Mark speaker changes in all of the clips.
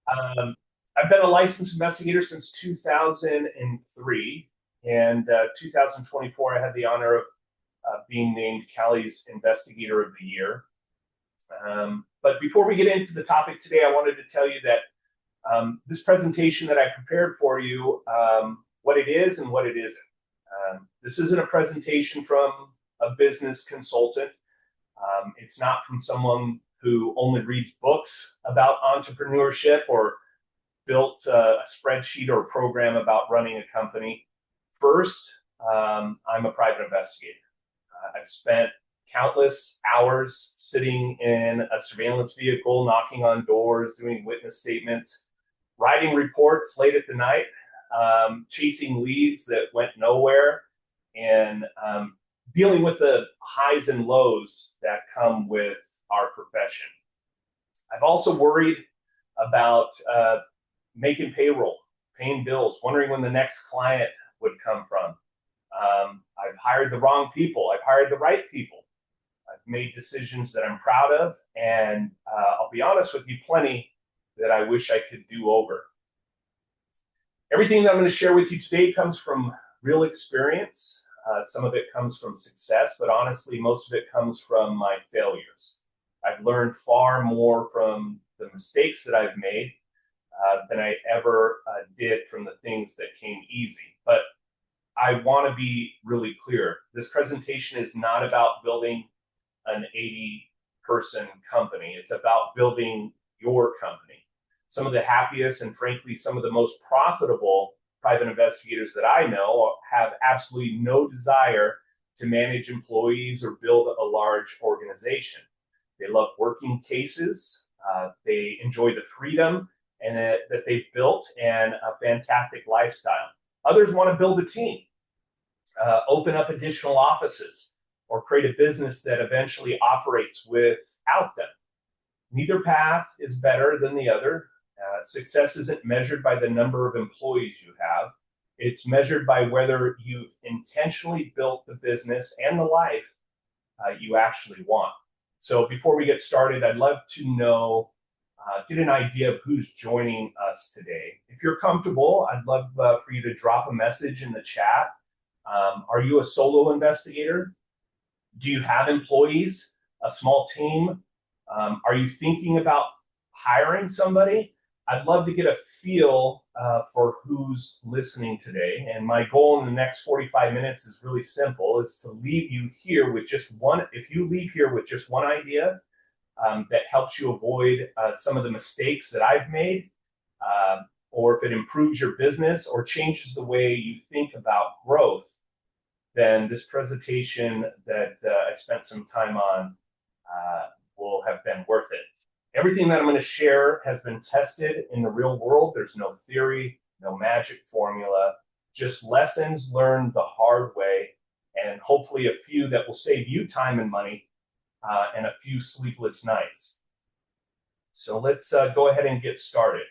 Speaker 1: Um, I've been a licensed investigator since 2003, and 2024, I had the honor of being named Cali's Investigator of the Year. But before we get into the topic today, I wanted to tell you that this presentation that I prepared for you, what it is and what it isn't. This isn't a presentation from a business consultant. It's not from someone who only reads books about entrepreneurship or built a spreadsheet or a program about running a company. First, I'm a private investigator. I've spent countless hours sitting in a surveillance vehicle, knocking on doors, doing witness statements, writing reports late at the night, chasing leads that went nowhere, and dealing with the highs and lows that come with our profession. I've also worried about making payroll, paying bills, wondering when the next client would come from. I've hired the wrong people. I've hired the right people. I've made decisions that I'm proud of, and I'll be honest with you, plenty that I wish I could do over. Everything that I'm going to share with you today comes from real experience. Some of it comes from success, but honestly, most of it comes from my failures. I've learned far more from the mistakes that I've made than I ever did from the things that came easy. But I want to be really clear. This presentation is not about building an 80-person company. It's about building your company. Some of the happiest and frankly, some of the most profitable private investigators that I know have absolutely no desire to manage employees or build a large organization. They love working cases. They enjoy the freedom that they've built and a fantastic lifestyle. Others want to build a team, open up additional offices, or create a business that eventually operates without them. Neither path is better than the other. Success isn't measured by the number of employees you have. It's measured by whether you've intentionally built the business and the life you actually want. So before we get started, I'd love to know, get an idea of who's joining us today. If you're comfortable, I'd love for you to drop a message in the chat. Are you a solo investigator? Do you have employees, a small team? Are you thinking about hiring somebody? I'd love to get a feel for who's listening today. And my goal in the next 45 minutes is really simple, is to leave you here with just one. If you leave here with just one idea that helps you avoid some of the mistakes that I've made, or if it improves your business or changes the way you think about growth, then this presentation that I spent some time on will have been worth it. Everything that I'm going to share has been tested in the real world. There's no theory, no magic formula, just lessons learned the hard way, and hopefully a few that will save you time and money and a few sleepless nights. So let's go ahead and get started.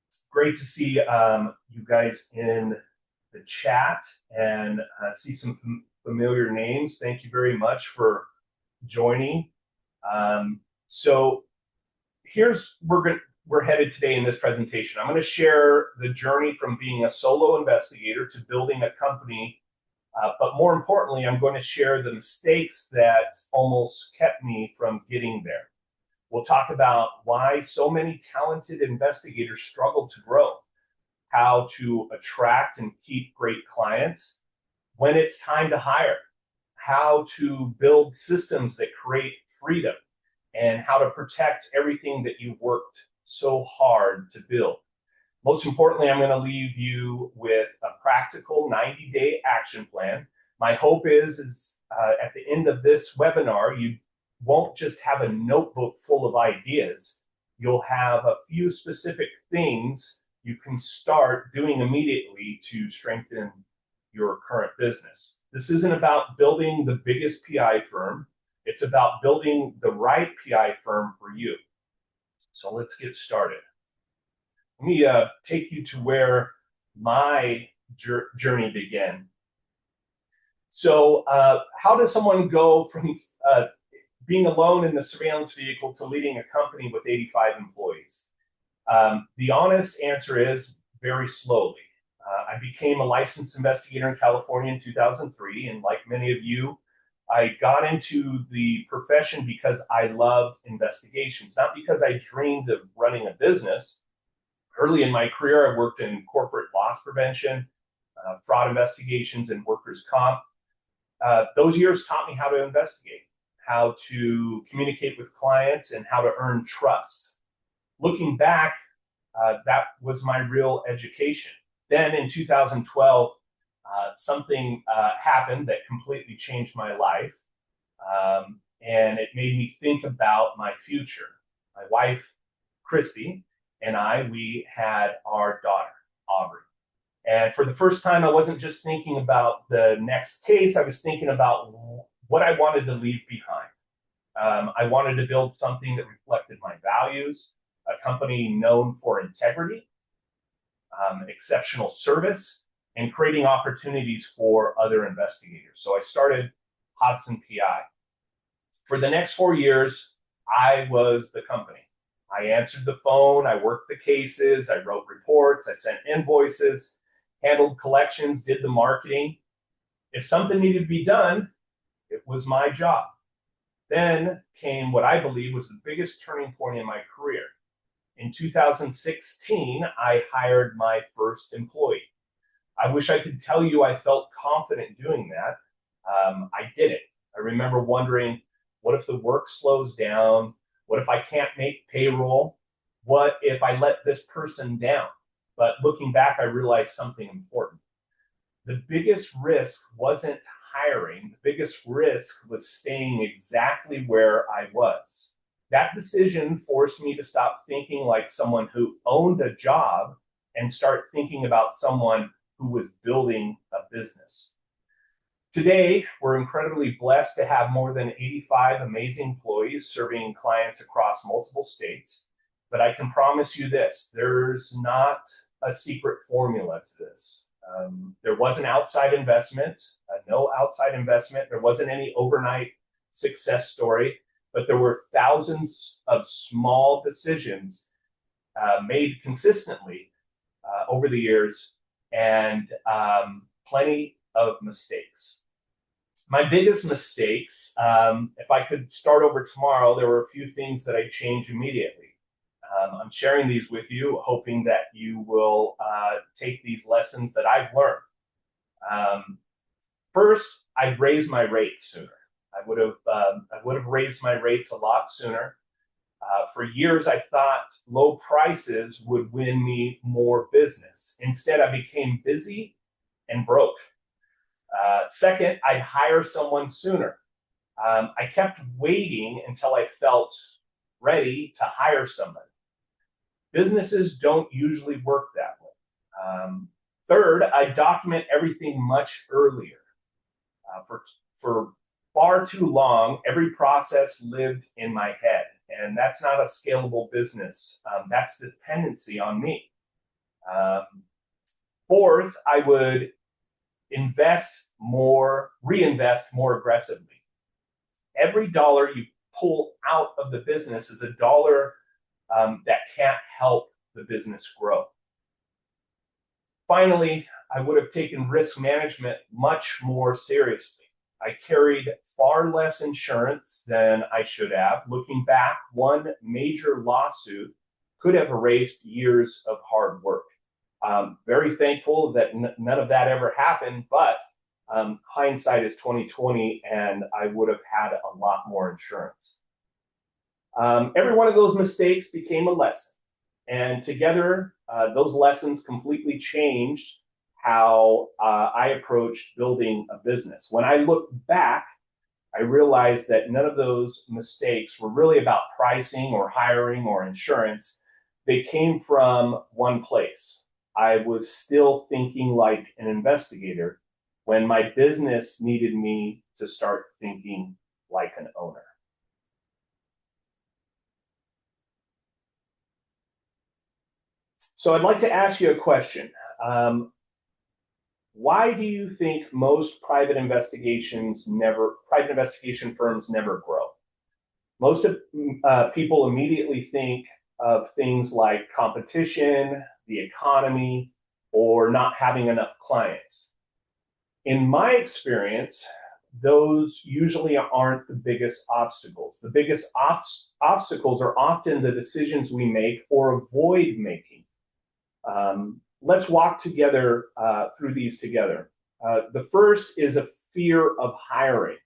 Speaker 1: It's great to see you guys in the chat and see some familiar names. Thank you very much for joining. So here's we're headed today in this presentation. I'm going to share the journey from being a solo investigator to building a company, but more importantly, I'm going to share the mistakes that almost kept me from getting there. We'll talk about why so many talented investigators struggle to grow, how to attract and keep great clients, when it's time to hire, how to build systems that create freedom, and how to protect everything that you've worked so hard to build. Most importantly, I'm going to leave you with a practical 90-day action plan. My hope is at the end of this webinar, you won't just have a notebook full of ideas. You'll have a few specific things you can start doing immediately to strengthen your current business. This isn't about building the biggest PI firm. It's about building the right PI firm for you. So let's get started. Let me take you to where my journey began. So how does someone go from being alone in the surveillance vehicle to leading a company with 85 employees? The honest answer is very slowly. I became a licensed investigator in California in 2003, and like many of you, I got into the profession because I loved investigations, not because I dreamed of running a business. Early in my career, I worked in corporate loss prevention, fraud investigations, and workers' comp. Those years taught me how to investigate, how to communicate with clients, and how to earn trust. Looking back, that was my real education. Then in 2012, something happened that completely changed my life. And it made me think about my future. My wife, Christy, and we had our daughter, Aubrey. And for the first time, I wasn't just thinking about the next case, I was thinking about what I wanted to leave behind. I wanted to build something that reflected my values, a company known for integrity, exceptional service, and creating opportunities for other investigators. So I started Hodson PI. For the next 4 years, I was the company. I answered the phone, I worked the cases, I wrote reports, I sent invoices, handled collections, did the marketing. If something needed to be done, it was my job. Then came what I believe was the biggest turning point in my career. In 2016, I hired my first employee. I wish I could tell you I felt confident doing that. I didn't. I remember wondering, what if the work slows down? What if I can't make payroll? What if I let this person down? But looking back, I realized something important. The biggest risk wasn't hiring. The biggest risk was staying exactly where I was. That decision forced me to stop thinking like someone who owned a job and start thinking about someone who was building a business. Today, we're incredibly blessed to have more than 85 amazing employees serving clients across multiple states. But I can promise you this, there's not a secret formula to this. There wasn't outside investment, no outside investment. There wasn't any overnight success story, but there were thousands of small decisions made consistently over the years, and plenty of mistakes. My biggest mistakes, if I could start over tomorrow, there were a few things that I'd change immediately. I'm sharing these with you, hoping that you will take these lessons that I've learned. First, I'd raise my rates sooner. I would have raised my rates a lot sooner. For years, I thought low prices would win me more business. Instead, I became busy and broke. Second, I'd hire someone sooner. I kept waiting until I felt ready to hire somebody. Businesses don't usually work that way. Third, I document everything much earlier. For far too long, every process lived in my head, and that's not a scalable business. That's dependency on me. Fourth, I would reinvest more aggressively. Every dollar you pull out of the business is a dollar that can't help the business grow. Finally, I would have taken risk management much more seriously. I carried far less insurance than I should have. Looking back, one major lawsuit could have erased years of hard work. Very thankful that none of that ever happened, but hindsight is 20/20, and I would have had a lot more insurance. Every one of those mistakes became a lesson, and together, those lessons completely changed how I approached building a business. When I look back, I realized that none of those mistakes were really about pricing or hiring or insurance. They came from one place. I was still thinking like an investigator when my business needed me to start thinking like an owner. So I'd like to ask you a question. Why do you think most private investigation firms never grow? Most of people immediately think of things like competition, the economy, or not having enough clients. In my experience, those usually aren't the biggest obstacles. The biggest obstacles are often the decisions we make or avoid making. Let's walk together through these together. The first is a fear of hiring.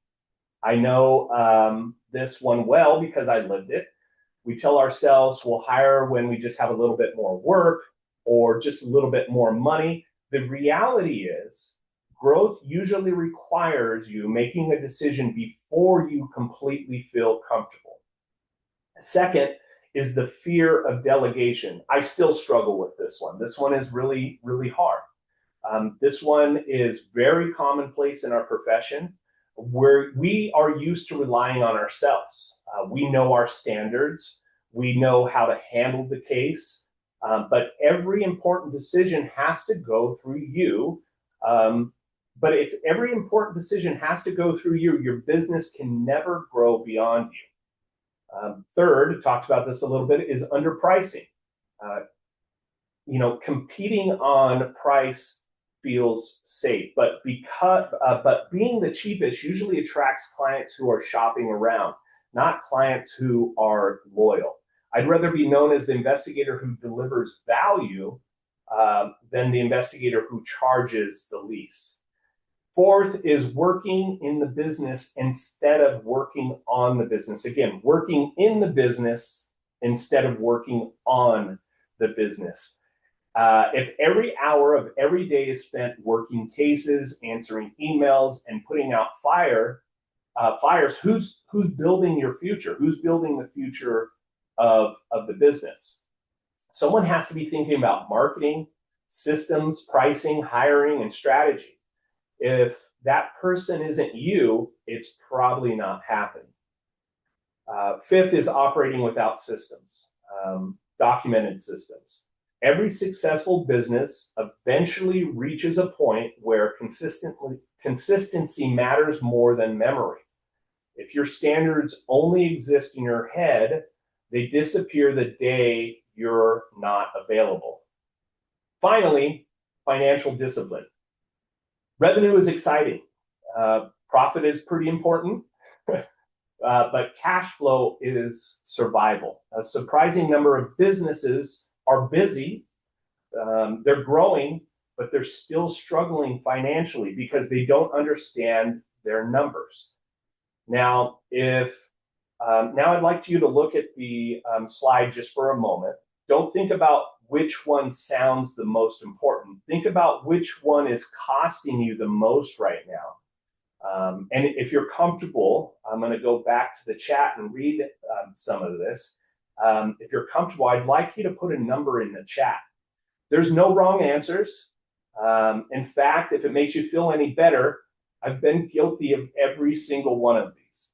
Speaker 1: I know this one well because I lived it. We tell ourselves we'll hire when we just have a little bit more work or just a little bit more money. The reality is, growth usually requires you making a decision before you completely feel comfortable. Second is the fear of delegation. I still struggle with this one. This one is really, really hard. This one is very commonplace in our profession, where we are used to relying on ourselves. We know our standards. We know how to handle the case. But every important decision has to go through you. But if every important decision has to go through you, your business can never grow beyond you. Third, talked about this a little bit, is underpricing. Competing on price feels safe, but being the cheapest usually attracts clients who are shopping around, not clients who are loyal. I'd rather be known as the investigator who delivers value than the investigator who charges the least. Fourth is working in the business instead of working on the business. Again, working in the business instead of working on the business. If every hour of every day is spent working cases, answering emails, and putting out fires, who's building your future? Who's building the future of the business? Someone has to be thinking about marketing, systems, pricing, hiring, and strategy. If that person isn't you, it's probably not happening. Fifth is operating without systems, documented systems. Every successful business eventually reaches a point where consistency matters more than memory. If your standards only exist in your head, they disappear the day you're not available. Finally, financial discipline. Revenue is exciting. Profit is pretty important. But cash flow is survival. A surprising number of businesses are busy. They're growing, but they're still struggling financially because they don't understand their numbers. Now, I'd like you to look at the slide just for a moment. Don't think about which one sounds the most important. Think about which one is costing you the most right now. And if you're comfortable, I'm going to go back to the chat and read some of this. If you're comfortable, I'd like you to put a number in the chat. There's no wrong answers. In fact, if it makes you feel any better, I've been guilty of every single one of these.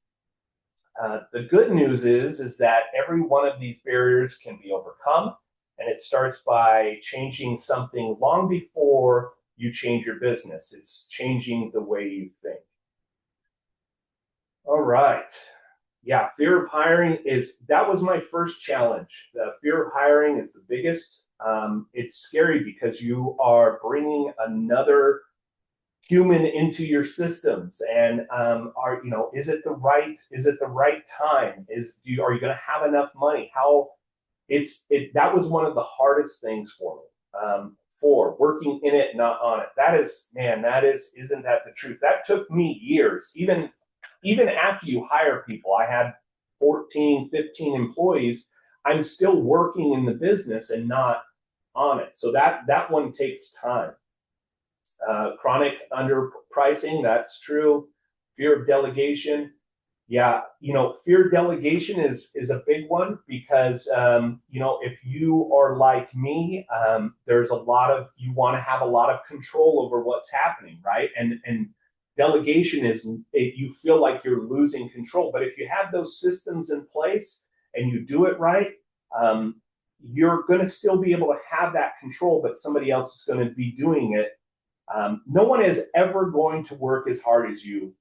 Speaker 1: The good news is that every one of these barriers can be overcome, and it starts by changing something long before you change your business. It's changing the way you think. All right. Yeah, fear of hiring that was my first challenge. The fear of hiring is the biggest. It's scary because you are bringing another human into your systems, and is it the right time? Are you going to have enough money? That was one of the hardest things for me. For working in it, not on it. Isn't that the truth? That took me years. Even after you hire people, I had 14, 15 employees. I'm still working in the business and not on it. So that one takes time. Chronic underpricing, that's true. Fear of delegation. Yeah, fear of delegation is a big one because, if you are like me, you want to have a lot of control over what's happening, right? And delegation you feel like you're losing control. But if you have those systems in place and you do it right, you're going to still be able to have that control, but somebody else is going to be doing it No one is ever going to work as hard as you.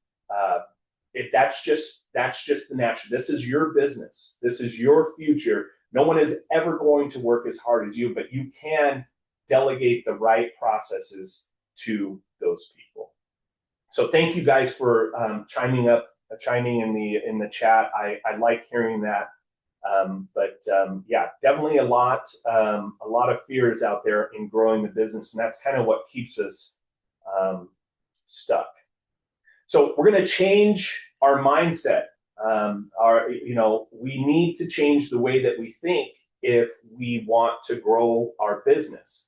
Speaker 1: That's just the natural. This is your business. This is your future. No one is ever going to work as hard as you, but you can delegate the right processes to those people. So thank you guys for chiming in the chat. I like hearing that. Yeah, definitely a lot of fears out there in growing the business, and that's kind of what keeps us stuck. So we're going to change our mindset. We need to change the way that we think if we want to grow our business.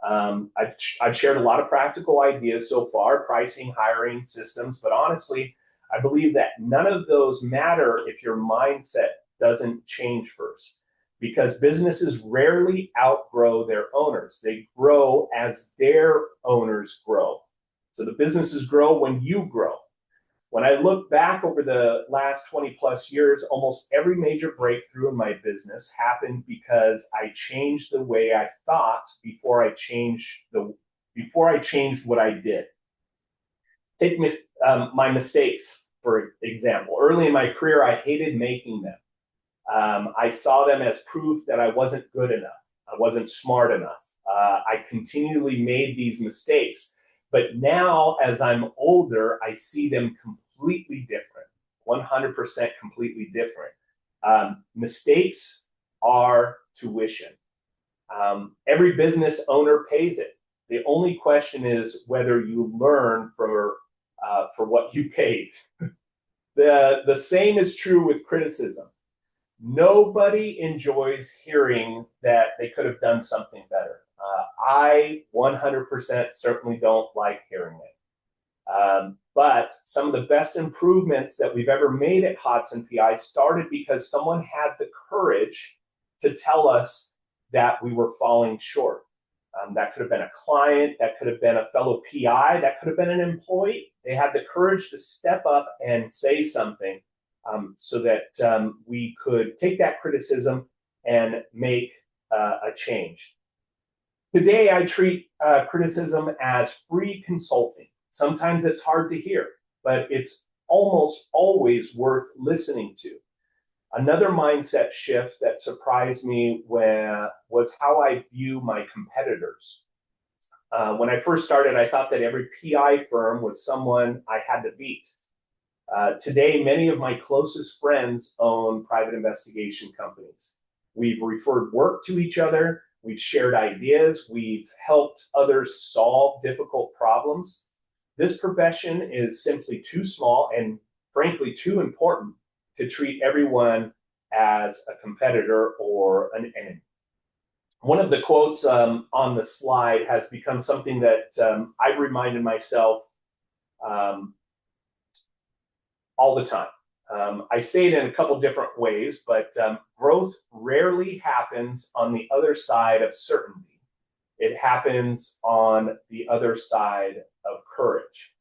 Speaker 1: I've shared a lot of practical ideas so far: pricing, hiring, systems. But honestly, I believe that none of those matter if your mindset doesn't change first, because businesses rarely outgrow their owners. They grow as their owners grow. So the businesses grow when you grow. When I look back over the last 20 plus years, almost every major breakthrough in my business happened because I changed the way I thought before I changed what I did. Take my mistakes, for example. Early in my career, I hated making them. I saw them as proof that I wasn't good enough. I wasn't smart enough. I continually made these mistakes. But now, as I'm older, I see them completely different, 100% completely different. Mistakes are tuition. Every business owner pays it. The only question is whether you learn for what you paid. The same is true with criticism. Nobody enjoys hearing that they could have done something better. I 100% certainly don't like hearing it. But some of the best improvements that we've ever made at Hodson PI started because someone had the courage to tell us that we were falling short. That could have been a client, that could have been a fellow PI, that could have been an employee. They had the courage to step up and say something so that we could take that criticism and make a change. Today, I treat criticism as free consulting. Sometimes it's hard to hear, but it's almost always worth listening to. Another mindset shift that surprised me was how I view my competitors. When I first started, I thought that every PI firm was someone I had to beat. Today, many of my closest friends own private investigation companies. We've referred work to each other. We've shared ideas. We've helped others solve difficult problems. This profession is simply too small and, frankly, too important to treat everyone as a competitor or an enemy. One of the quotes on the slide has become something that I've reminded myself all the time. I say it in a couple different ways, but growth rarely happens on the other side of certainty. It happens on the other side of courage.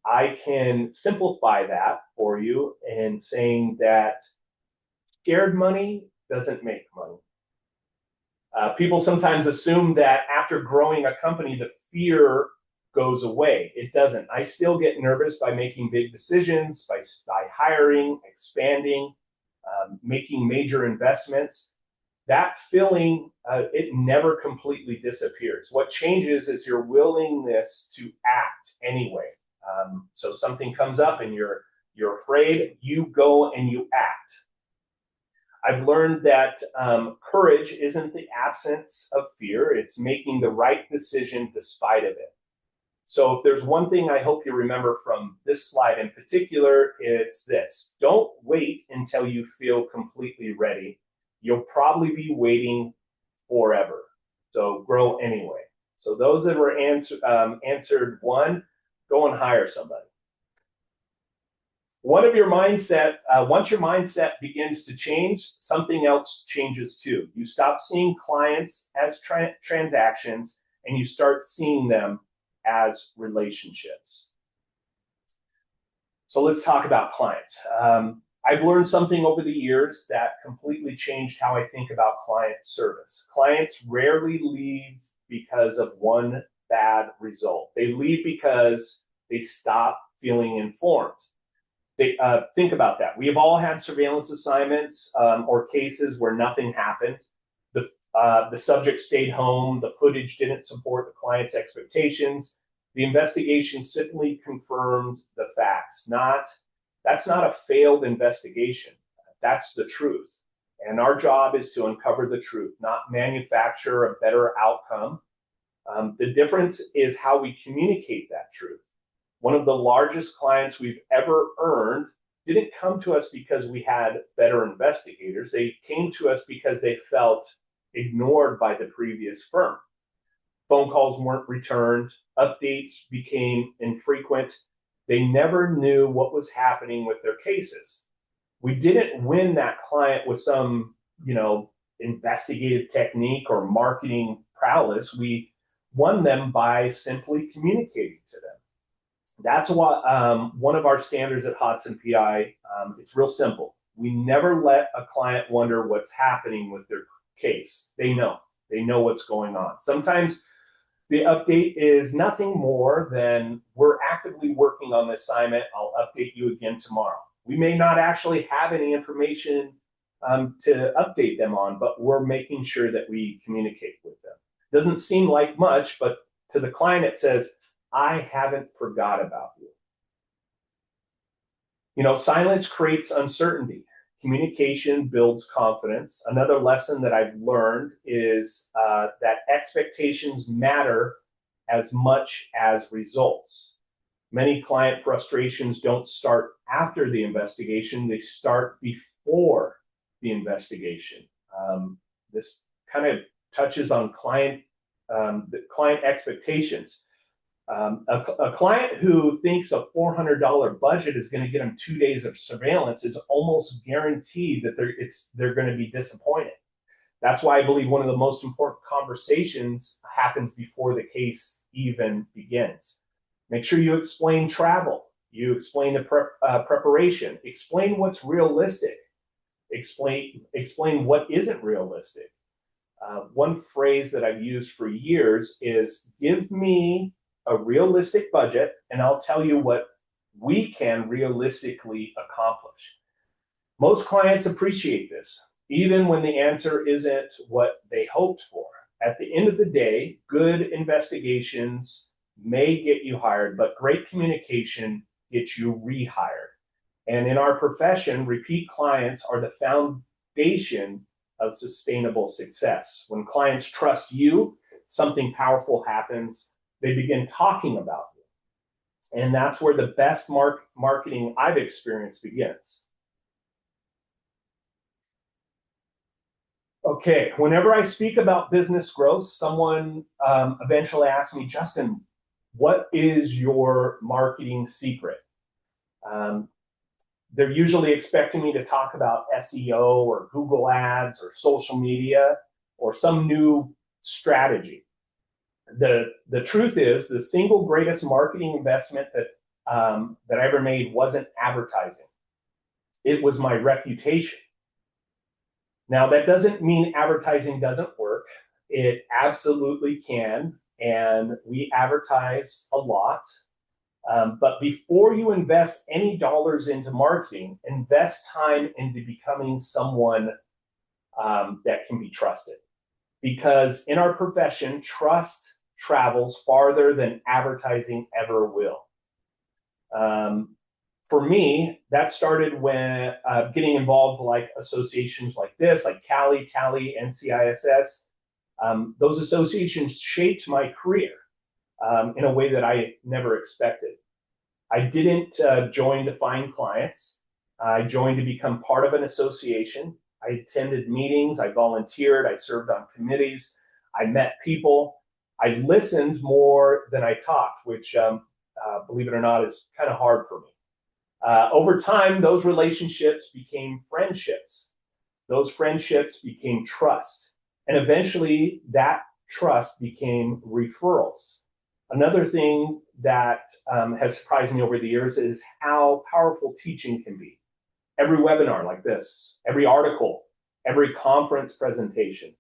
Speaker 1: I can simplify that for you in saying that scared money doesn't make money. People sometimes assume that after growing a company, the fear goes away. It doesn't. I still get nervous by making big decisions, by hiring, expanding, making major investments. That feeling, it never completely disappears. What changes is your willingness to act anyway. So something comes up and you're afraid, you go and you act. I've learned that courage isn't the absence of fear. It's making the right decision despite of it. So if there's one thing I hope you remember from this slide in particular, it's this: don't wait until you feel completely ready. You'll probably be waiting forever. So grow anyway. So those that were answered one, go and hire somebody. Once your mindset begins to change, something else changes too. You stop seeing clients as transactions and you start seeing them as relationships. So let's talk about clients. I've learned something over the years that completely changed how I think about client service. Clients rarely leave because of one bad result. They leave because they stop feeling informed. They think about that. We have all had surveillance assignments or cases where nothing happened. The subject stayed home. The footage didn't support the client's expectations. The investigation simply confirmed the facts. That's not a failed investigation. That's the truth. And our job is to uncover the truth, not manufacture a better outcome. The difference is how we communicate that truth. One of the largest clients we've ever earned didn't come to us because we had better investigators. They came to us because they felt ignored by the previous firm. Phone calls weren't returned, updates became infrequent. They never knew what was happening with their cases. We didn't win that client with some, investigative technique or marketing prowess. We won them by simply communicating to them. That's what one of our standards at Hodson PI. It's real simple. We never let a client wonder what's happening with their case. They know what's going on. Sometimes the update is nothing more than we're actively working on the assignment. I'll update you again tomorrow. We may not actually have any information to update them on, but we're making sure that we communicate with them. Doesn't seem like much, but to the client it says, I haven't forgot about you. Silence creates uncertainty. Communication builds confidence. Another lesson that I've learned is that expectations matter as much as results. Many client frustrations don't start after the investigation, they start before the investigation. This kind of touches on the client expectations. A client who thinks a $400 budget is going to get them 2 days of surveillance is almost guaranteed that they're going to be disappointed. That's why I believe one of the most important conversations happens before the case even begins. Make sure you explain travel. You explain the preparation. Explain what's realistic. Explain what isn't realistic. One phrase that I've used for years is, give me a realistic budget and I'll tell you what we can realistically accomplish. Most clients appreciate this, even when the answer isn't what they hoped for. At the end of the day, good investigations may get you hired, but great communication gets you rehired. And in our profession, repeat clients are the foundation of sustainable success. When clients trust you, something powerful happens. They begin talking about you. And that's where the best marketing I've experienced begins. Okay, whenever I speak about business growth, someone eventually asks me, Justin, what is your marketing secret? They're usually expecting me to talk about SEO or Google Ads or social media or some new strategy. The truth is, the single greatest marketing investment that I ever made wasn't advertising. It was my reputation. Now, that doesn't mean advertising doesn't work. It absolutely can, and we advertise a lot. But before you invest any dollars into marketing, invest time into becoming someone that can be trusted. Because in our profession, trust travels farther than advertising ever will. For me, that started when getting involved like associations like this, like Cali, Tally, NCISS. Those associations shaped my career in a way that I never expected. I didn't join to find clients. I joined to become part of an association. I attended meetings, I volunteered, I served on committees, I met people. I listened more than I talked, which, believe it or not, is kind of hard for me. Over time, those relationships became friendships. Those friendships became trust. And eventually, that trust became referrals. Another thing that has surprised me over the years is how powerful teaching can be. Every webinar like this, every article, every conference presentation,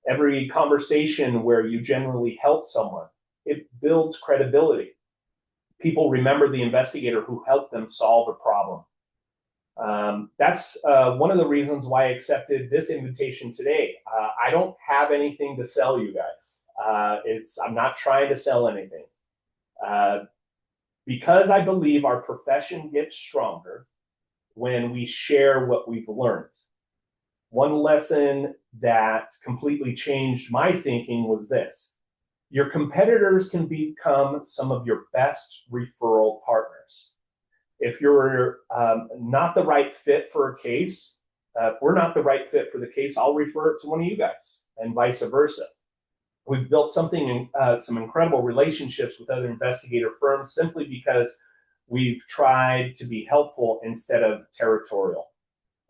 Speaker 1: every conversation where you genuinely help someone, it builds credibility. People remember the investigator who helped them solve a problem. That's one of the reasons why I accepted this invitation today. I don't have anything to sell you guys. I'm not trying to sell anything. Because I believe our profession gets stronger when we share what we've learned. One lesson that completely changed my thinking was this: your competitors can become some of your best referral partners. If you're not the right fit for a case, if we're not the right fit for the case, I'll refer it to one of you guys, and vice versa. We've built some incredible relationships with other investigator firms simply because we've tried to be helpful instead of territorial.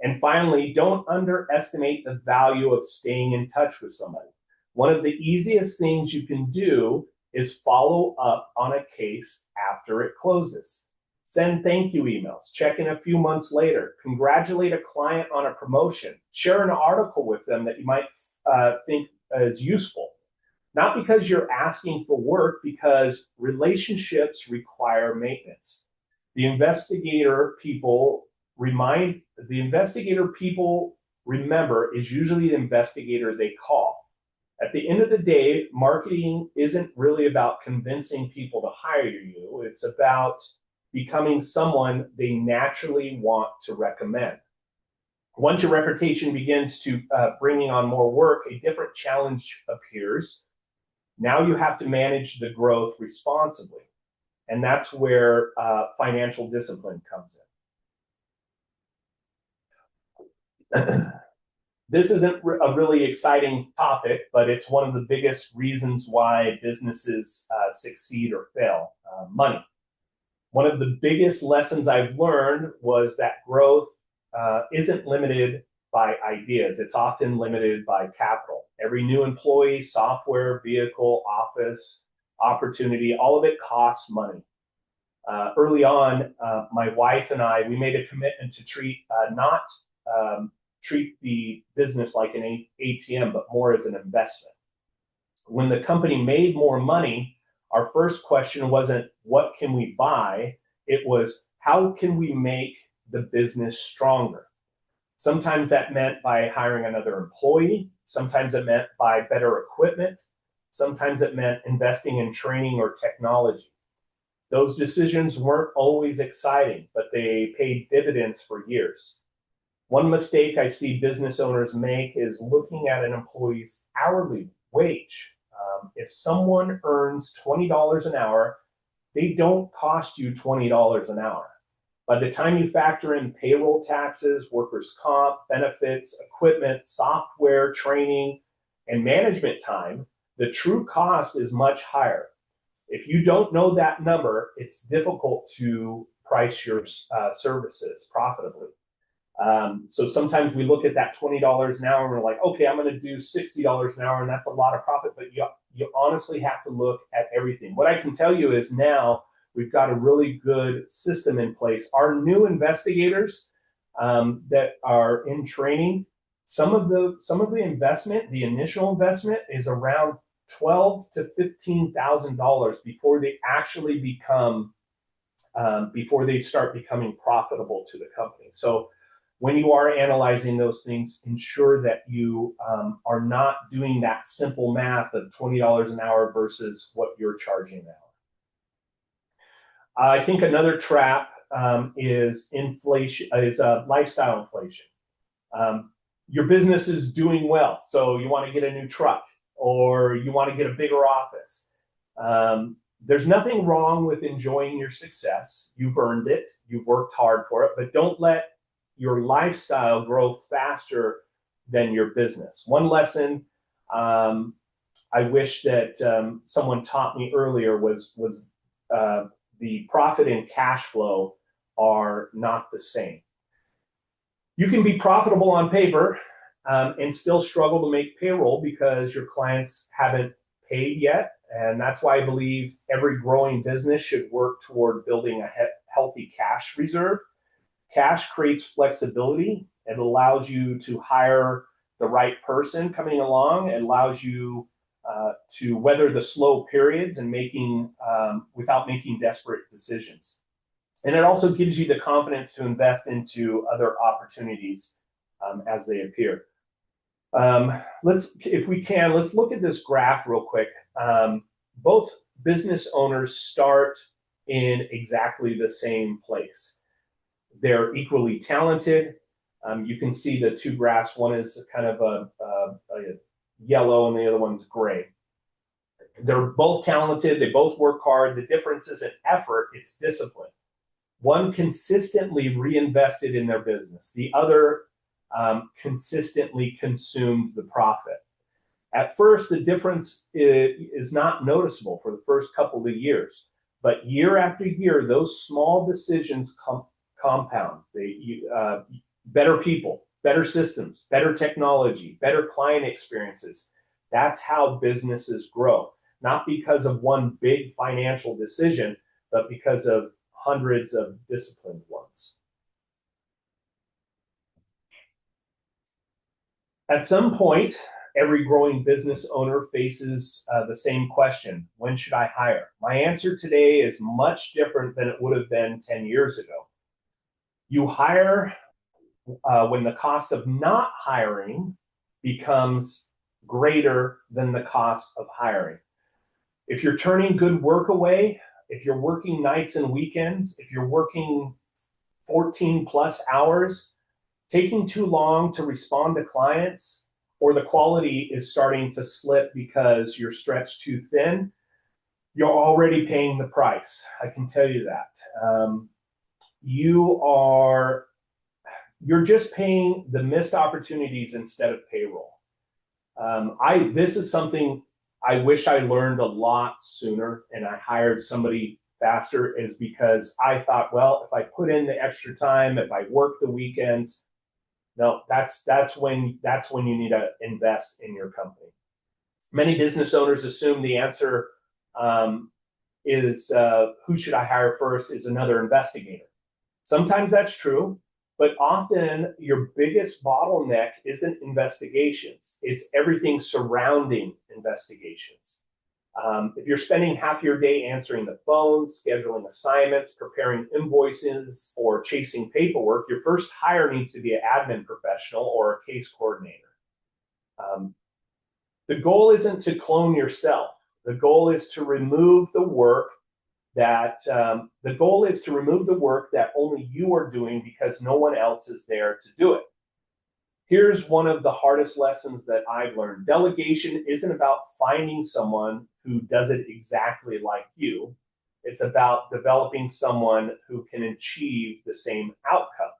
Speaker 1: And finally, don't underestimate the value of staying in touch with somebody. One of the easiest things you can do is follow up on a case after it closes. Send thank you emails, check in a few months later, congratulate a client on a promotion, share an article with them that you might think is useful. Not because you're asking for work, because relationships require maintenance. The investigator people remember is usually the investigator they call. At the end of the day, marketing isn't really about convincing people to hire you. It's about becoming someone they naturally want to recommend. Once your reputation begins to bringing on more work, a different challenge appears. Now you have to manage the growth responsibly. And that's where financial discipline comes in. This isn't a really exciting topic, but it's one of the biggest reasons why businesses succeed or fail: money. One of the biggest lessons I've learned was that growth isn't limited by ideas. It's often limited by capital. Every new employee, software, vehicle, office, opportunity, all of it costs money. Early on, my wife and I, we made a commitment to not treat the business like an ATM, but more as an investment. When the company made more money, our first question wasn't, what can we buy? It was, how can we make the business stronger? Sometimes that meant by hiring another employee. Sometimes it meant by better equipment. Sometimes it meant investing in training or technology. Those decisions weren't always exciting, but they paid dividends for years. One mistake I see business owners make is looking at an employee's hourly wage. If someone earns $20 an hour, they don't cost you $20 an hour. By the time you factor in payroll taxes, workers' comp, benefits, equipment, software, training, and management time, the true cost is much higher. If you don't know that number, it's difficult to price your services profitably. So sometimes we look at that $20 an hour and we're like, okay, I'm going to do $60 an hour, and that's a lot of profit, but you honestly have to look at everything. What I can tell you is now we've got a really good system in place. Our new investigators that are in training, some of the investment, the initial investment, is around $12,000 to $15,000 before they actually before they start becoming profitable to the company. So when you are analyzing those things, ensure that you are not doing that simple math of $20 an hour versus what you're charging now. I think another trap is inflation, lifestyle inflation. Your business is doing well, so you want to get a new truck or you want to get a bigger office. There's nothing wrong with enjoying your success. You've earned it. You've worked hard for it, but don't let your lifestyle grow faster than your business. One lesson I wish that someone taught me earlier was the profit and cash flow are not the same. You can be profitable on paper and still struggle to make payroll because your clients haven't paid yet. And that's why I believe every growing business should work toward building a healthy cash reserve. Cash creates flexibility. It allows you to hire the right person coming along. It allows you to weather the slow periods and without making desperate decisions. And it also gives you the confidence to invest into other opportunities as they appear. If we can, let's look at this graph real quick. Both business owners start in exactly the same place. They're equally talented. You can see the two graphs. One is kind of a yellow and the other one's gray. They're both talented. They both work hard. The difference isn't effort, it's discipline. One consistently reinvested in their business. The other consistently consumed the profit. At first, the difference is not noticeable for the first couple of years, but year after year, those small decisions compound. Better people, better systems, better technology, better client experiences. That's how businesses grow, not because of one big financial decision, but because of hundreds of disciplined ones. At some point, every growing business owner faces the same question: when should I hire? My answer today is much different than it would have been 10 years ago. You hire when the cost of not hiring becomes greater than the cost of hiring. If you're turning good work away, if you're working nights and weekends, if you're working 14 plus hours, taking too long to respond to clients, or the quality is starting to slip because you're stretched too thin, you're already paying the price. I can tell you that. You're just paying the missed opportunities instead of payroll. This is something I wish I learned a lot sooner and I hired somebody faster, is because I thought, well, if I put in the extra time, if I work the weekends, no, that's when you need to invest in your company. Many business owners assume the answer is who should I hire first is another investigator. Sometimes that's true, but often your biggest bottleneck isn't investigations. It's everything surrounding investigations. If you're spending half your day answering the phone, scheduling assignments, preparing invoices, or chasing paperwork, your first hire needs to be an admin professional or a case coordinator. The goal isn't to clone yourself. The goal is to remove the work that only you are doing because no one else is there to do it. Here's one of the hardest lessons that I've learned. Delegation isn't about finding someone who does it exactly like you. It's about developing someone who can achieve the same outcome.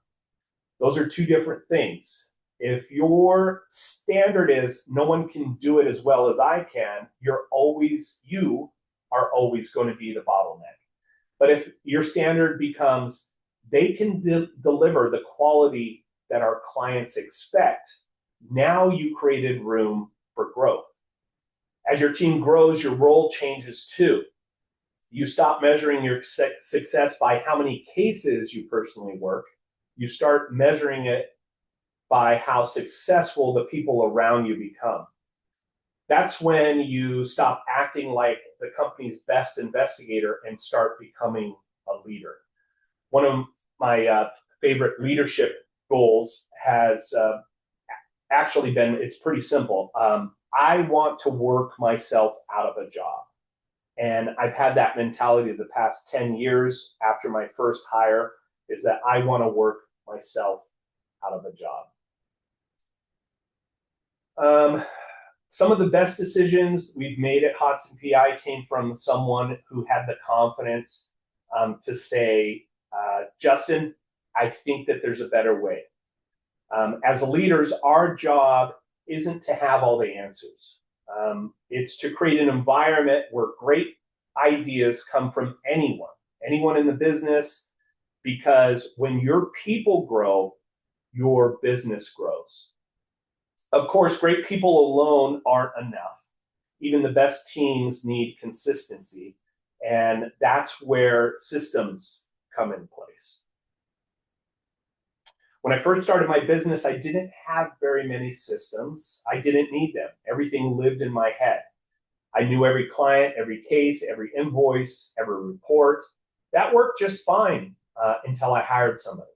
Speaker 1: Those are two different things. If your standard is no one can do it as well as I can, you are always going to be the bottleneck. But if your standard becomes they can deliver the quality that our clients expect, now you created room for growth. As your team grows, your role changes too. You stop measuring your success by how many cases you personally work. You start measuring it by how successful the people around you become. That's when you stop acting like the company's best investigator and start becoming a leader. One of my favorite leadership goals has actually been, it's pretty simple. I want to work myself out of a job. And I've had that mentality the past 10 years after my first hire, is that I want to work myself out of a job. Some of the best decisions we've made at Hodson PI came from someone who had the confidence to say, Justin, I think that there's a better way. As leaders, our job isn't to have all the answers. It's to create an environment where great ideas come from anyone in the business, because when your people grow, your business grows. Of course, great people alone aren't enough. Even the best teams need consistency, and that's where systems come in place. When I first started my business, I didn't have very many systems. I didn't need them. Everything lived in my head. I knew every client, every case, every invoice, every report. That worked just fine until I hired somebody.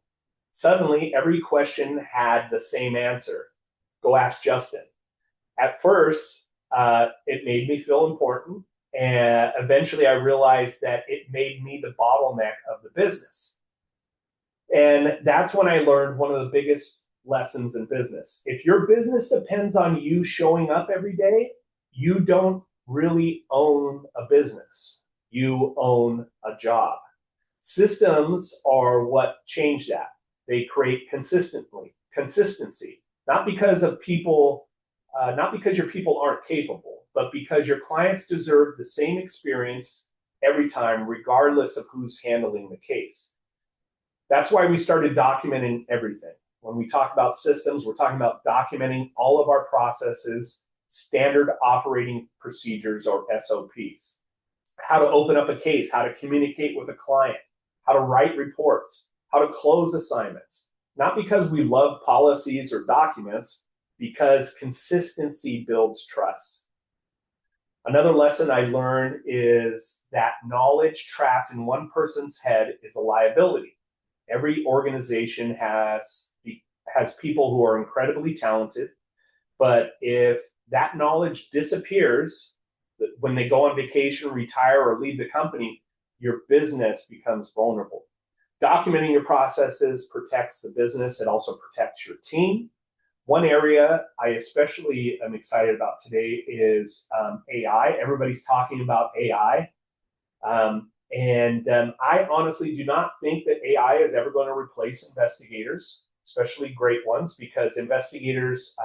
Speaker 1: Suddenly, every question had the same answer. Go ask Justin. At first, it made me feel important. And eventually I realized that it made me the bottleneck of the business. And that's when I learned one of the biggest lessons in business. If your business depends on you showing up every day, you don't really own a business. You own a job. Systems are what change that. They create consistency, not because of people, not because your people aren't capable, but because your clients deserve the same experience every time, regardless of who's handling the case. That's why we started documenting everything. When we talk about systems, we're talking about documenting all of our processes, standard operating procedures or SOPs. How to open up a case, how to communicate with a client, how to write reports, how to close assignments. Not because we love policies or documents, because consistency builds trust. Another lesson I learned is that knowledge trapped in one person's head is a liability. Every organization has people who are incredibly talented, but if that knowledge disappears when they go on vacation, retire, or leave the company, your business becomes vulnerable. Documenting your processes protects the business. It also protects your team. One area I especially am excited about today is AI. Everybody's talking about AI. I honestly do not think that AI is ever going to replace investigators, especially great ones, because investigators,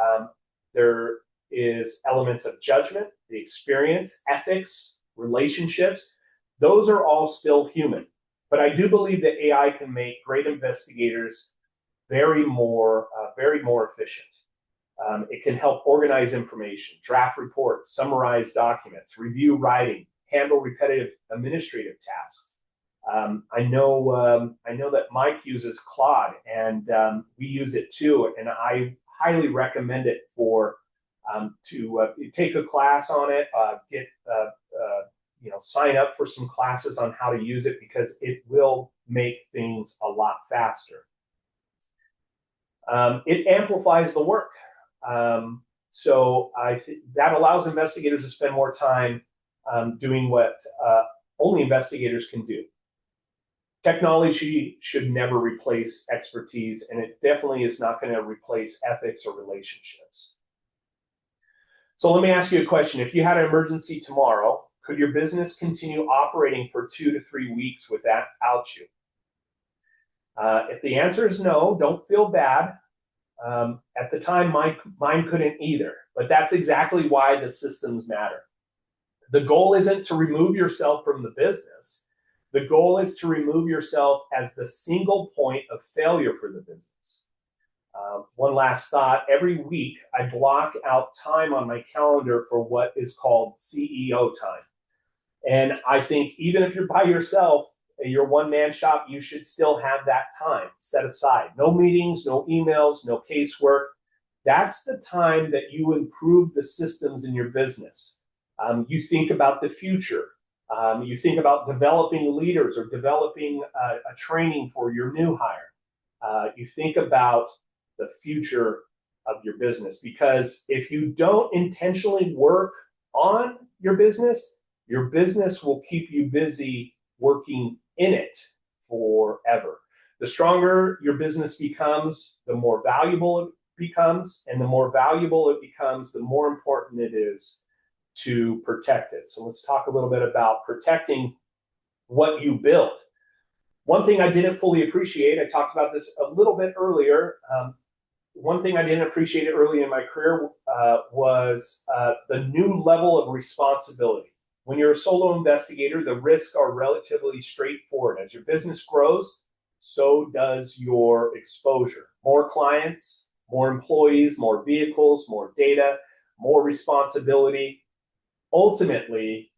Speaker 1: there is elements of judgment, the experience, ethics, relationships. Those are all still human. But I do believe that AI can make great investigators very more efficient. It can help organize information, draft reports, summarize documents, review writing, handle repetitive administrative tasks. I know that Mike uses Claude, and we use it too, and I highly recommend it for to take a class on it, sign up for some classes on how to use it, because it will make things a lot faster. It amplifies the work. So I think that allows investigators to spend more time doing what only investigators can do. Technology should never replace expertise, and it definitely is not going to replace ethics or relationships. So let me ask you a question. If you had an emergency tomorrow, could your business continue operating for 2 to 3 weeks without you? If the answer is no, don't feel bad. At the time, mine couldn't either, but that's exactly why the systems matter. The goal isn't to remove yourself from the business. The goal is to remove yourself as the single point of failure for the business. One last thought, every week I block out time on my calendar for what is called CEO time. And I think even if you're by yourself, your one-man shop, you should still have that time set aside. No meetings, no emails, no casework. That's the time that you improve the systems in your business. You think about the future. You think about developing leaders or developing a training for your new hire. You think about the future of your business, because if you don't intentionally work on your business will keep you busy working in it forever. The stronger your business becomes, the more valuable it becomes, and the more valuable it becomes, the more important it is to protect it. So let's talk a little bit about protecting what you build. One thing I didn't fully appreciate, I talked about this a little bit earlier, one thing I didn't appreciate early in my career was the new level of responsibility. When you're a solo investigator, the risks are relatively straightforward. As your business grows, so does your exposure. More clients, more employees, more vehicles, more data, more responsibility. Ultimately,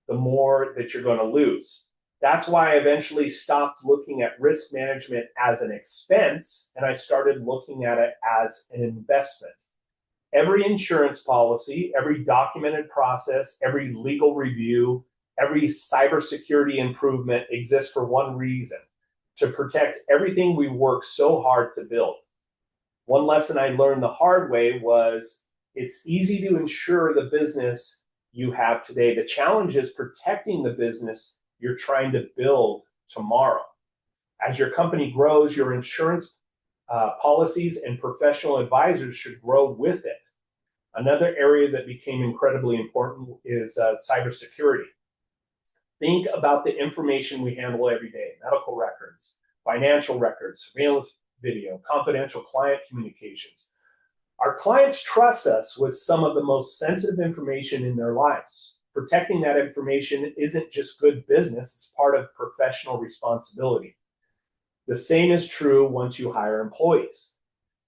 Speaker 1: the more that you're going to lose. That's why I eventually stopped looking at risk management as an expense, and I started looking at it as an investment. Every insurance policy, every documented process, every legal review, every cybersecurity improvement exists for one reason: to protect everything we work so hard to build. One lesson I learned the hard way was it's easy to insure the business you have today. The challenge is protecting the business you're trying to build tomorrow. As your company grows, your insurance policies and professional advisors should grow with it. Another area that became incredibly important is cybersecurity. Think about the information we handle every day: medical records, financial records, surveillance video, confidential client communications. Our clients trust us with some of the most sensitive information in their lives. Protecting that information isn't just good business, it's part of professional responsibility. The same is true once you hire employees.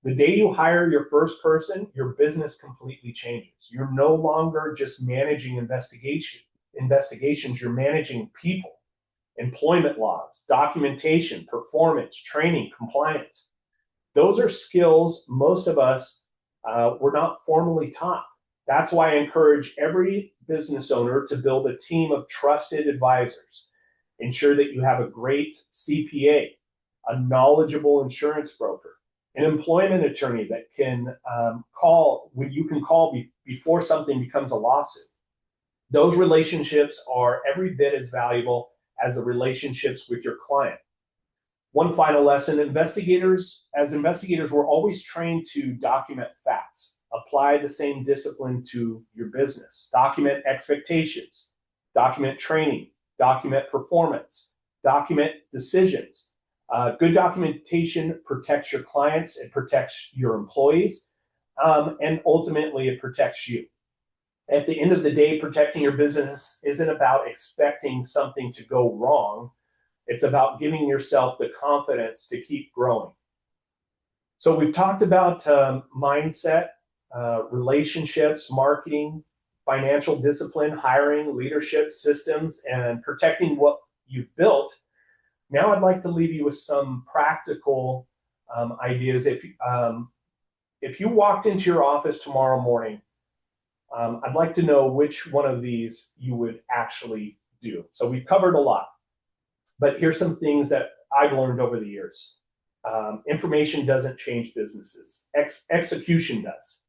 Speaker 1: The day you hire your first person, your business completely changes. You're no longer just managing investigations, you're managing people, employment logs, documentation, performance, training, compliance. Those are skills most of us were not formally taught. That's why I encourage every business owner to build a team of trusted advisors. Ensure that you have a great CPA, a knowledgeable insurance broker, an employment attorney that can you can call before something becomes a lawsuit. Those relationships are every bit as valuable as the relationships with your client. One final lesson: investigators, we're always trained to document facts. Apply the same discipline to your business. Document expectations, document training, document performance, document decisions. Good documentation protects your clients, it protects your employees, and ultimately it protects you. At the end of the day, protecting your business isn't about expecting something to go wrong. It's about giving yourself the confidence to keep growing. So we've talked about mindset, relationships, marketing, financial discipline, hiring, leadership, systems, and protecting what you've built. Now I'd like to leave you with some practical ideas. If you walked into your office tomorrow morning, I'd like to know which one of these you would actually do. So we've covered a lot, but here's some things that I've learned over the years. Information doesn't change businesses. Execution does.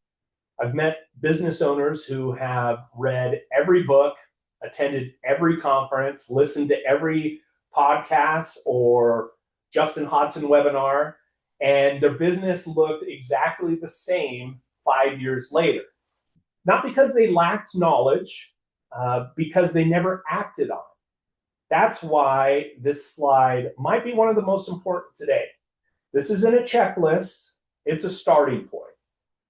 Speaker 1: I've met business owners who have read every book, attended every conference, listened to every podcast or Justin Hodson webinar, and their business looked exactly the same 5 years later. Not because they lacked knowledge, because they never acted on it. That's why this slide might be one of the most important today. This isn't a checklist, it's a starting point.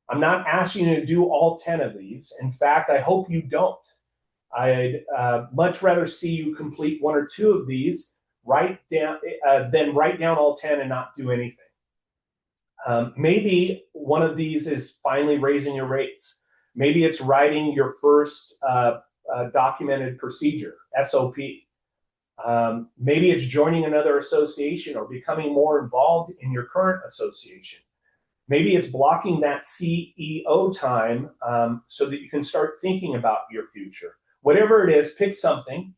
Speaker 1: I'm not asking you to do all 10 of these. In fact, I hope you don't. I'd much rather see you complete 1 or 2 of these, than write down all 10 and not do anything. Maybe one of these is finally raising your rates. Maybe it's writing your first documented procedure, SOP. Maybe it's joining another association or becoming more involved in your current association. Maybe it's blocking that CEO time so that you can start thinking about your future. Whatever it is, pick something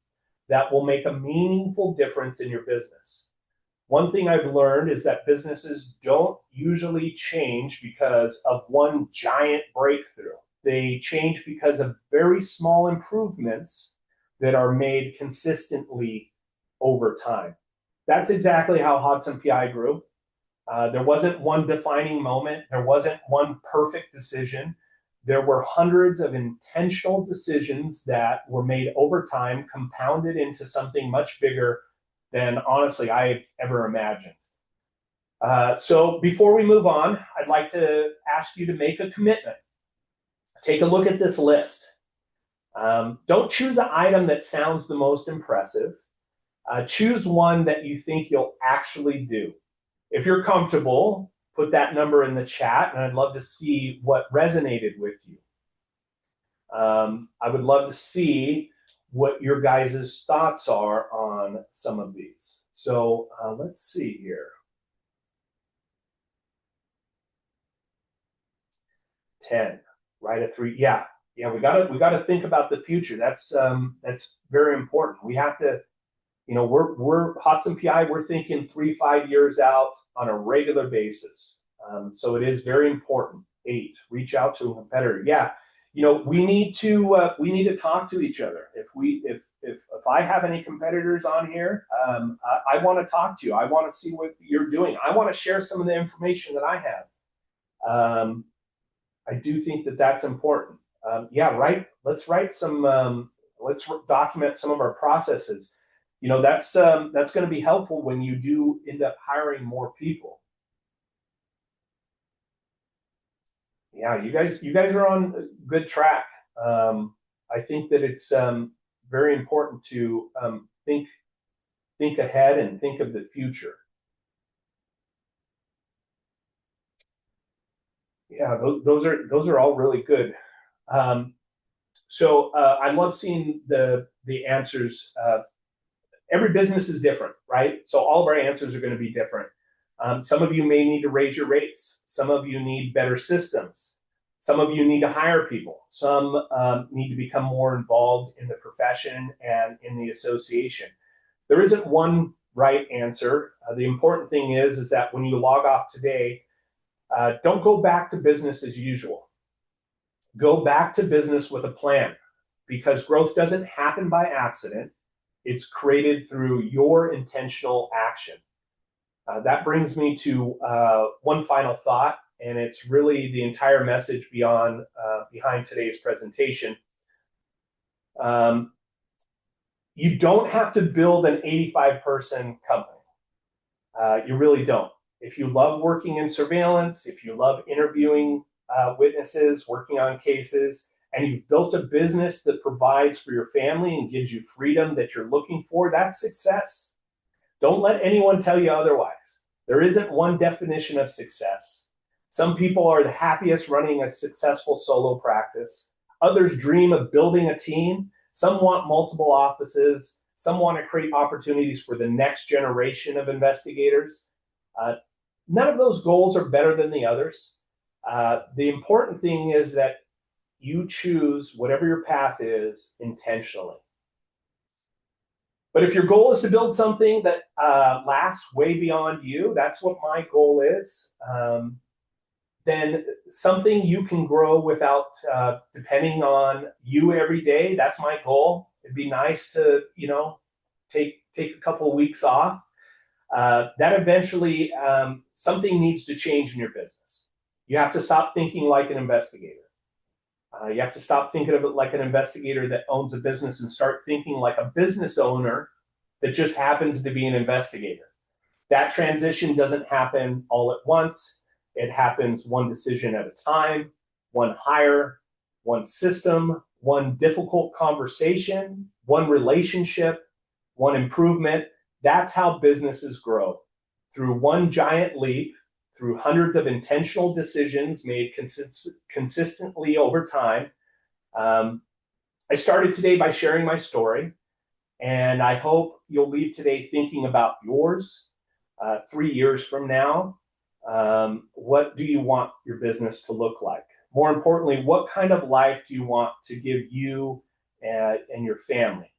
Speaker 1: that will make a meaningful difference in your business. One thing I've learned is that businesses don't usually change because of one giant breakthrough. They change because of very small improvements that are made consistently over time. That's exactly how Hodson PI grew. There wasn't one defining moment. There wasn't one perfect decision. There were hundreds of intentional decisions that were made over time, compounded into something much bigger than, honestly, I've ever imagined. So before we move on, I'd like to ask you to make a commitment. Take a look at this list. Don't choose an item that sounds the most impressive. Choose one that you think you'll actually do. If you're comfortable, put that number in the chat, and I'd love to see what resonated with you. I would love to see what your guys' thoughts are on some of these. So let's see here. 10. Right at 3. Yeah. Yeah. We gotta think about the future. That's very important. We have to, we're Hodson PI, we're thinking 3, 5 years out on a regular basis. So it is very important. 8, reach out to a competitor. Yeah. We need to talk to each other. If I have any competitors on here, I want to talk to you. I want to see what you're doing. I want to share some of the information that I have. I do think that that's important. Yeah, right. Let's write some. Let's document some of our processes. That's going to be helpful when you do end up hiring more people. Yeah, you guys are on a good track. I think that it's very important to think ahead and think of the future. Yeah, those are all really good. So I love seeing the answers. Every business is different, right? So all of our answers are going to be different. Some of you may need to raise your rates. Some of you need better systems. Some of you need to hire people. Some need to become more involved in the profession and in the association. There isn't one right answer. The important thing is that when you log off today, don't go back to business as usual. Go back to business with a plan, because growth doesn't happen by accident. It's created through your intentional action. That brings me to one final thought, and it's really the entire message behind today's presentation. You don't have to build an 85-person company. You really don't. If you love working in surveillance, if you love interviewing witnesses, working on cases, and you've built a business that provides for your family and gives you freedom that you're looking for, that's success. Don't let anyone tell you otherwise. There isn't one definition of success. Some people are the happiest running a successful solo practice. Others dream of building a team. Some want multiple offices. Some want to create opportunities for the next generation of investigators. None of those goals are better than the others. The important thing is that you choose whatever your path is intentionally. But if your goal is to build something that lasts way beyond you, that's what my goal is, then something you can grow without depending on you every day, that's my goal. It'd be nice to, take a couple of weeks off. That eventually, something needs to change in your business. You have to stop thinking like an investigator. You have to stop thinking of it like an investigator that owns a business and start thinking like a business owner that just happens to be an investigator. That transition doesn't happen all at once. It happens one decision at a time, one hire, one system, one difficult conversation, one relationship, one improvement. That's how businesses grow, through one giant leap, through hundreds of intentional decisions made consistently over time. I started today by sharing my story, and I hope you'll leave today thinking about yours. 3 years from now, what do you want your business to look like? More importantly, what kind of life do you want to give you and your family?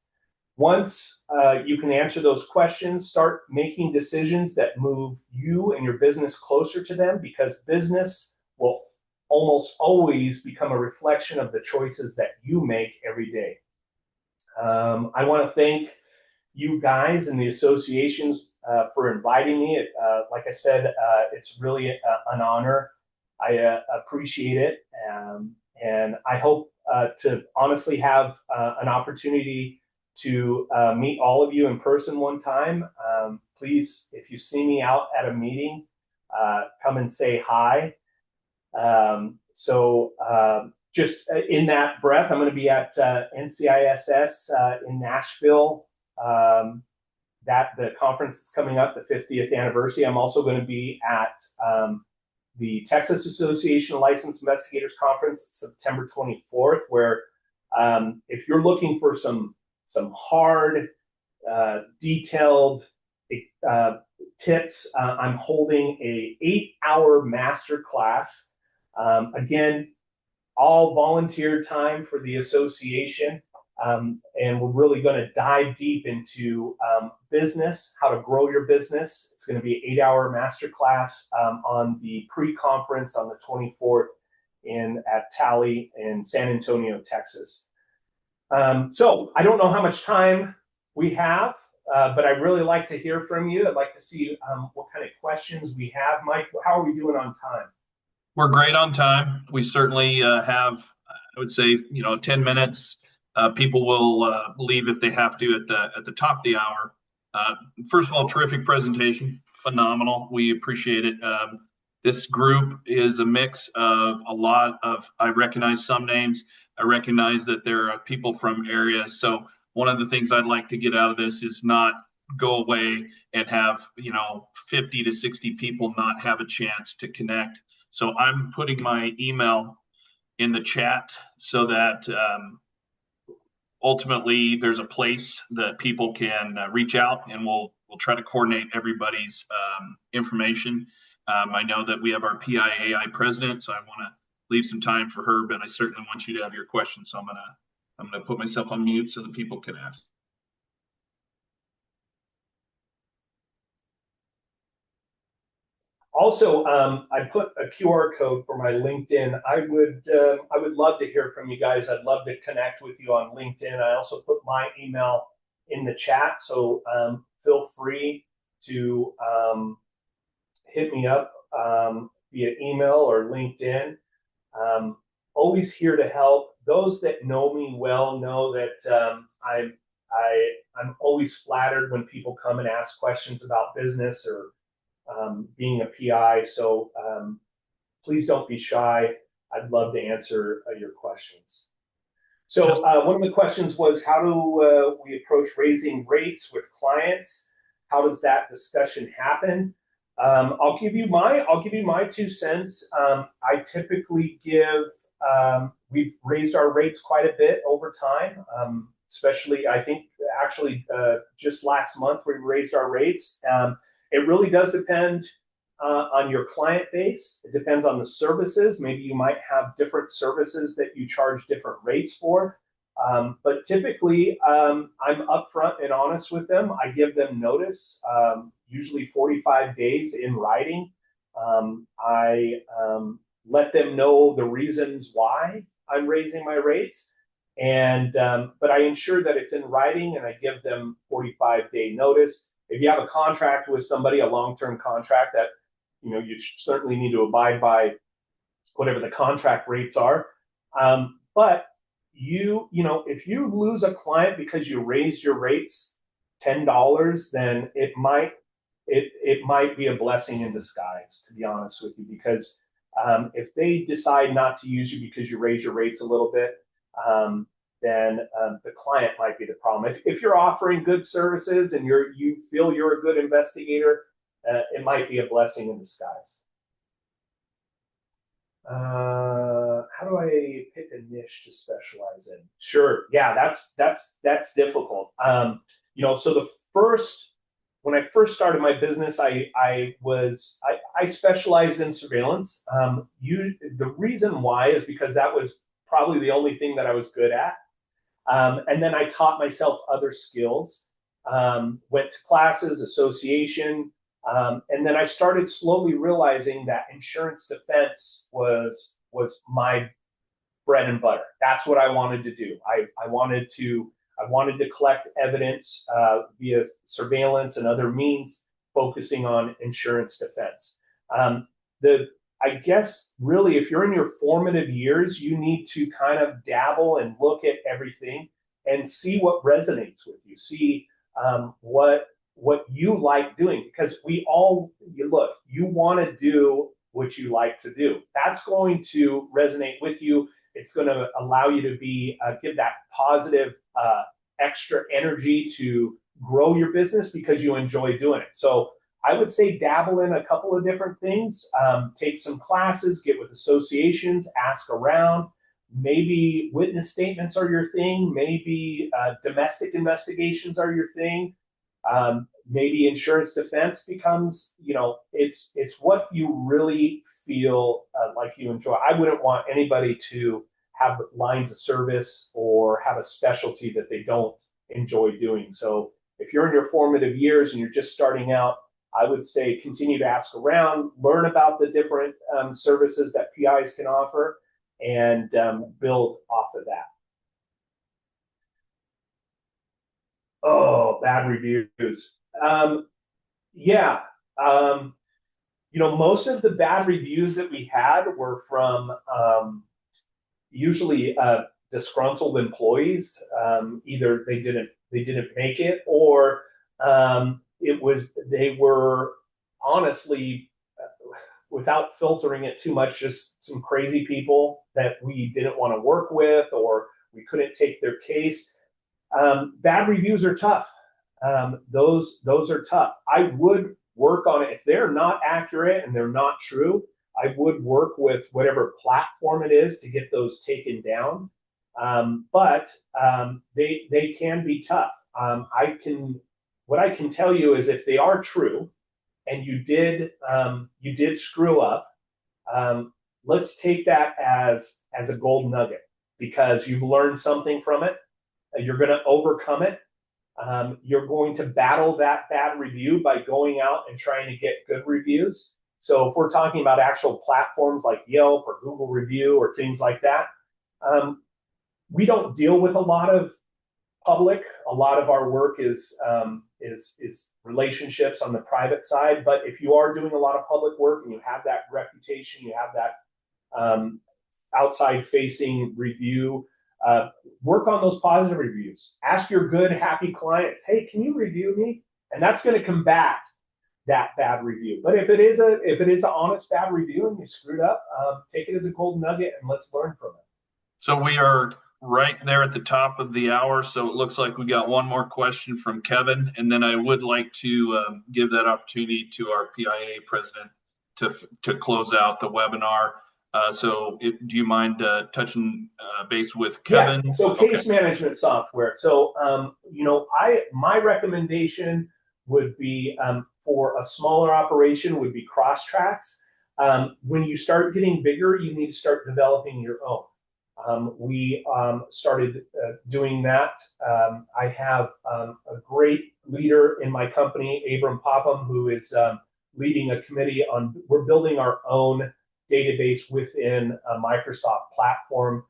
Speaker 1: Once you can answer those questions, start making decisions that move you and your business closer to them, because business will almost always become a reflection of the choices that you make every day. I want to thank you guys and the associations for inviting me. Like I said, it's really an honor. I appreciate it. And I hope to honestly have an opportunity to meet all of you in person one time. Please, if you see me out at a meeting, come and say hi. Just in that breath, I'm going to be at NCISS in Nashville. The conference is coming up, the 50th anniversary. I'm also going to be at the Texas Association of Licensed Investigators Conference, September 24th, where if you're looking for some hard, detailed tips, I'm holding a 8-hour master class. Again, all volunteer time for the association. And we're really going to dive deep into business, how to grow your business. It's going to be an 8-hour masterclass on the pre-conference on the 24th at Tally in San Antonio, Texas. So I don't know how much time we have, but I'd really like to hear from you. I'd like to see what kind of questions we have. Mike, how are we doing on time?
Speaker 2: We're great on time. We certainly have, I would say, 10 minutes. People will leave if they have to at the top of the hour. First of all, terrific presentation, phenomenal. We appreciate it. This group is a mix of a lot of, I recognize some names. I recognize that there are people from areas. So one of the things I'd like to get out of this is not go away and have, 50 to 60 people not have a chance to connect. So I'm putting my email in the chat so that ultimately there's a place that people can reach out, and we'll try to coordinate everybody's information. I know that we have our PIAI president, so I want to leave some time for her, but I certainly want you to have your questions. So I'm gonna put myself on mute so that people can ask.
Speaker 1: Also, I put a QR code for my LinkedIn. I would love to hear from you guys. I'd love to connect with you on LinkedIn. I also put my email in the chat, so feel free to hit me up via email or LinkedIn. Always here to help. Those that know me well know that I'm always flattered when people come and ask questions about business or being a PI. So please don't be shy. I'd love to answer your questions. So one of the questions was, how do we approach raising rates with clients? How does that discussion happen? I'll give you my 2 cents. I typically give, we've raised our rates quite a bit over time, especially I think actually just last month we raised our rates. It really does depend on your client base. It depends on the services. Maybe you might have different services that you charge different rates for. But typically, I'm upfront and honest with them. I give them notice, usually 45 days in writing. I let them know the reasons why I'm raising my rates. And but I ensure that it's in writing, and I give them 45-day notice. If you have a contract with somebody, a long-term contract, that you certainly need to abide by whatever the contract rates are. But if you lose a client because you raised your rates $10, then it might be a blessing in disguise, to be honest with you, because if they decide not to use you because you raise your rates a little bit, then the client might be the problem. If you're offering good services and you feel you're a good investigator, it might be a blessing in disguise. How do I pick a niche to specialize in? Sure, yeah, that's difficult. So when I first started my business, I specialized in surveillance. The reason why is because that was probably the only thing that I was good at. And then I taught myself other skills, went to classes, association, and then I started slowly realizing that insurance defense was my bread and butter. That's what I wanted to do. I wanted to collect evidence via surveillance and other means, focusing on insurance defense. I guess really, if you're in your formative years, you need to kind of dabble and look at everything and see what resonates with you. See what you like doing, because you want to do what you like to do. That's going to resonate with you. It's going to allow you to give that positive extra energy to grow your business because you enjoy doing it. So I would say dabble in a couple of different things, take some classes, get with associations, ask around. Maybe witness statements are your thing. Maybe domestic investigations are your thing. maybe insurance defense becomes, it's what you really feel like you enjoy. I wouldn't want anybody to have lines of service or have a specialty that they don't enjoy doing. So if you're in your formative years and you're just starting out, I would say continue to ask around, learn about the different services that PIs can offer, and build off of that. Oh, bad reviews. Yeah. Most of the bad reviews that we had were from usually disgruntled employees. Either they didn't make it, or they were honestly, without filtering it too much, just some crazy people that we didn't want to work with, or we couldn't take their case. Bad reviews are tough. Those are tough. I would work on it. If they're not accurate and they're not true, I would work with whatever platform it is to get those taken down. But they can be tough. What I can tell you is, if they are true and you did screw up, let's take that as a gold nugget, because you've learned something from it. You're going to overcome it. You're going to battle that bad review by going out and trying to get good reviews. So if we're talking about actual platforms like Yelp or Google Review or things like that, we don't deal with a lot of public. A lot of our work is relationships on the private side. But if you are doing a lot of public work and you have that reputation, you have that outside facing review, work on those positive reviews. Ask your good, happy clients, hey, can you review me? And that's going to combat that bad review. But if it is an honest bad review and you screwed up, take it as a gold nugget and let's learn from it.
Speaker 2: So we are right there at the top of the hour. So it looks like we got one more question from Kevin, and then I would like to give that opportunity to our PIA president to close out the webinar. So do you mind touching base with Kevin?
Speaker 1: Yeah, so case management software. So, my recommendation would be, for a smaller operation, would be Crosstracks. When you start getting bigger, you need to start developing your own. We started doing that. I have a great leader in my company, Abram Popham, who is leading a committee on, we're building our own database within a Microsoft platform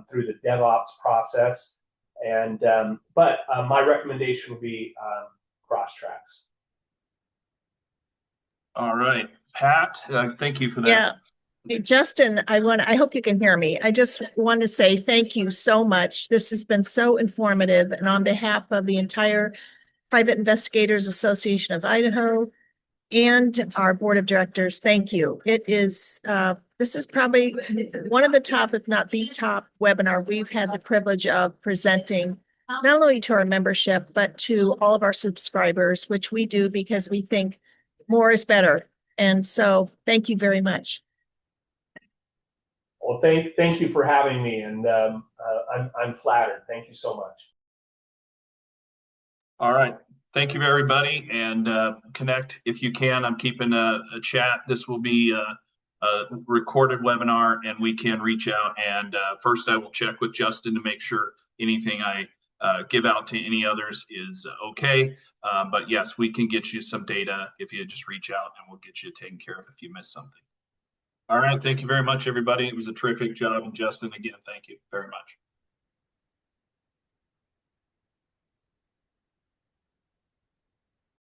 Speaker 1: through the DevOps process. And but my recommendation would be Crosstracks.
Speaker 2: All right, Pat, thank you for that.
Speaker 3: Yeah. Hey, Justin, I hope you can hear me. I just want to say thank you so much. This has been so informative. And on behalf of the entire Private Investigators Association of Idaho and our board of directors, thank you. This is probably one of the top, if not the top webinar we've had the privilege of presenting, not only to our membership, but to all of our subscribers, which we do because we think more is better. And so thank you very much.
Speaker 1: Well, thank you for having me, and I'm flattered. Thank you so much.
Speaker 2: All right. Thank you, everybody, and connect if you can. I'm keeping a chat. This will be a recorded webinar, and we can reach out. And first, I will check with Justin to make sure anything I give out to any others is okay. But yes, we can get you some data if you just reach out, and we'll get you taken care of if you miss something. All right. Thank you very much, everybody. It was a terrific job. And Justin, again, thank you very much.